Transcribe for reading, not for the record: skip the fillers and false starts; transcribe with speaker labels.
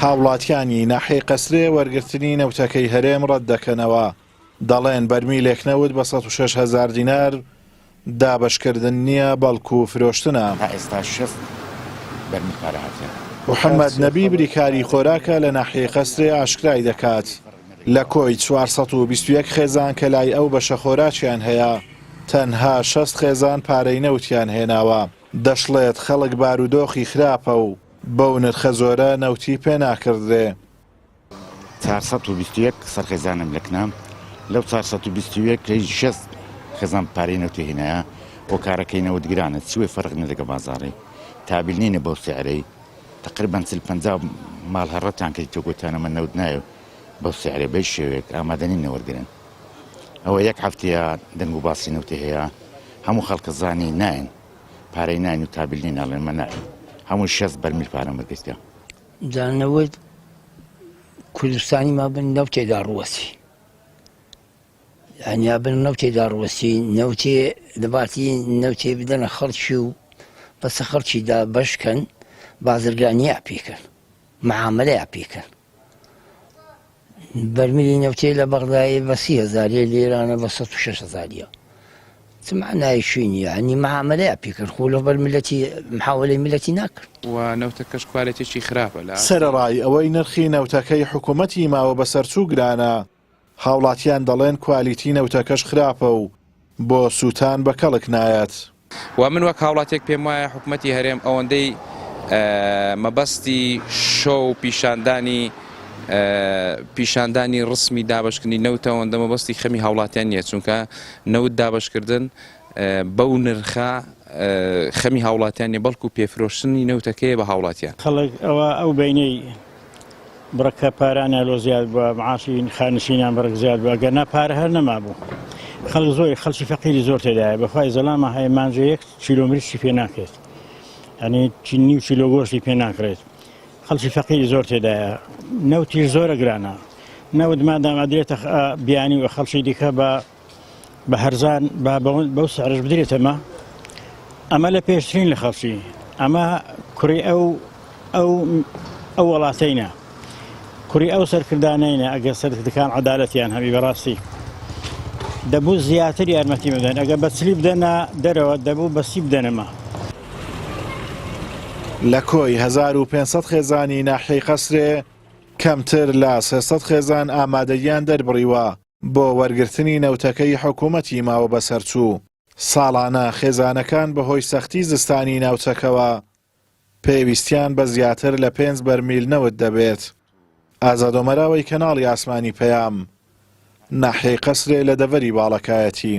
Speaker 1: هاوڵاتیانی ناحیەی قەسرێ وەرگرتنی نەوتەکەی هەرێم ڕەت دەکەنەوە. دەڵێن بەرمیلێک نەوت بە 106,000 دینار دابەشکردن نییە بەڵکو فرۆشتنە.
Speaker 2: ئێستا 6 بەرمیل پارە هاتیان.
Speaker 1: محەممەد نەبی بریکاری خۆراکە لە ناحیەی قەسرێ ئاشکرای دەکات لە کۆی 421 خێزان کە لای ئەو بەشە خۆراکیان هەیە تەنها 6 خێزان پارەی نەوتیان هێناوە. دەشڵێت خەڵک بارودۆخی خراپە و بەو نرخە زۆرە نەوتی پێ ناکردرێ.
Speaker 2: 421 سەرخێزانم لە کنام لەو 421 6 خێزان پارەی نەوتی هێنایە بۆ کارەکەی نەوتگرانە چوێ فەرق نەدەگە بازاڕی تابیل نینە بەو سعرەی تقریبا 50 ماڵ هەڕەتان کە تۆگوتانەمە نەوت نایە بەو سعرێ بەی شێوێک ئامادەنی نەوەرگرن. ئەوە یەک هەفتەیە دەنگ و باسی نەوتی هەیە هەموو خەڵکە زانی ناین پارەی ناین و تابیل ناڵێن مە ناین هەموو 6 بەرمیل پارەم وەرگرتە.
Speaker 3: جانەوەی کوردستانی ما بن نەوتێدا ڕوەسی ئەنیا بن نەوتێدا ڕوەسی نەوتێ دەباتی نەوتێ بدەنە خەڵکی و بەسە خەڵکیدا بەشکەن بازرگانیە پێکەن معاملەیە پێکەن. بەرمیلی نەوتێ لە بەغدایە بە 30,000 لێرانە بە 106,000 چ معنای شوێنی ینی معاملەیە پێکرد خۆ لە بەرمیلەتی محاوەلەی میلەتی ناکرد
Speaker 4: و نەوتەکەش کوالێتێکی خراپە لە
Speaker 1: سەرەڕای ئەوەی نرخی نەوتەکەی حکوومەتی ماوە بەسەرچوو گرانە هاوڵاتیان دەڵێن کوالیتی نەوتەکەش خراپە و بۆ سووتان بە کەڵک نایەت.
Speaker 4: و من وەک هاوڵاتێک پێم وایە حکوومەتی هەرێم ئەوەندەی مەبەستی شۆ و پیشاندانی ڕسمی دابشکردنی نەوتەوەندە مەبەستی خەمی هاوڵاتیان نییە چونکە نەوت دابشکردن بەو نرخە خەمی هاوڵاتیان نیە بەڵکو پێفرۆشتنی نەوتەکەیە بە هاوڵاتیان.
Speaker 5: خەڵک ئەو بینەی بڕەکە پارانە لۆ زیاد بووە معاشی خانشینیان بڕک زیاد بووە گەرنا پارە هەر نەما بوو. خەڵک زۆر خەڵکی فەقیری زۆر تێدایە بەخوای زەلامە هەیە مانجە 1 کیلۆمتری پێ ناکرێت ینی 9 کیلۆ گۆشتی پێ ناکرێت. خەڵکی فەقیری زۆر تێدایە نەوتیش زۆرە گرانە نەوت مادام ئەدرێتە بیانی و خەڵکی دیکە بە هەرزان بەو سعرش بدرێتەمە ئەمە لە پێشترین لە خەڵکی ئەمە کوڕی ئەو وڵاتینە کوڕی ئەو سەرکردانینە ئەگە سەرکردەکان عەدالەتیان هەبی بەڕاستی دەبوو زیاتر یارمەتی بدەن ئەگە بە چلی بدەنە دەرەوە دەبوو بە 30 بدەنەمە.
Speaker 1: لە کۆی 1500 خێزانی ناحیەی قەسرێ کەمتر لە 300 خێزان ئامادەیان دەربڕیوە بۆ وەرگرتنی نەوتەکەی حکوومەتی ماوە بەسەرچوو. ساڵانە خێزانەکان بەهۆی سەختی زستانی ناوچەکەوە پێویستیان بە زیاتر لە 5 بەرمیل نەوت دەبێت. ئازادۆمەراوەی کەناڵی ئاسمانی پەیام ناحیەی قەسرێ لە دەڤەری باڵەکایەتی.